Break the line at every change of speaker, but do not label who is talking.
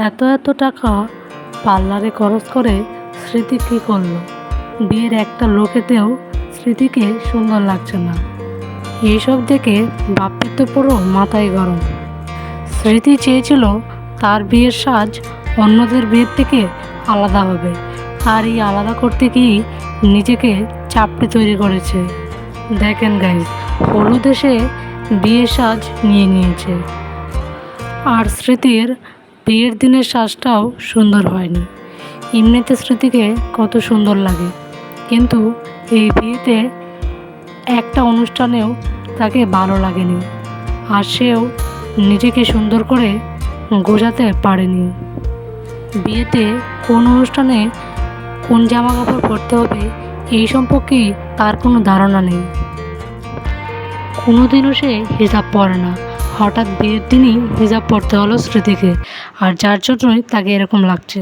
এত এত টাকা পার্লারে খরচ করে স্মৃতি কী করলো? বিয়ের একটা লোকেতেও স্মৃতিকে সুন্দর লাগছে না। এইসব দেখে বাপ্পির তো পুরো মাথায় গরম। স্মৃতি চেয়েছিল তার বিয়ের সাজ অন্যদের বিয়ের থেকে আলাদা হবে, আর এই আলাদা করতে গিয়েই নিজেকে চাপড়ে তৈরি করেছে। দেখেন গাইজ, হলুদ এসে বিয়ের সাজ নিয়ে নিয়েছে, আর স্মৃতির বিয়ের দিনের সাজটাও সুন্দর হয়নি। এমনিতে স্মৃতিকে কত সুন্দর লাগে, কিন্তু এই বিয়েতে একটা অনুষ্ঠানেও তাকে ভালো লাগেনি, আর সেও নিজেকে সুন্দর করে গোছাতে পারেনি। বিয়েতে কোন অনুষ্ঠানে কোন জামা কাপড় পরতে হবে এই সম্পর্কে তার কোনো ধারণা নেই। কোনোদিনও সে হিজাব পরে না, হঠাৎ বিয়ের দিনই হিজাব পরতে হলো স্মৃতিকে, আর যার জন্যই তাকে এরকম লাগছে।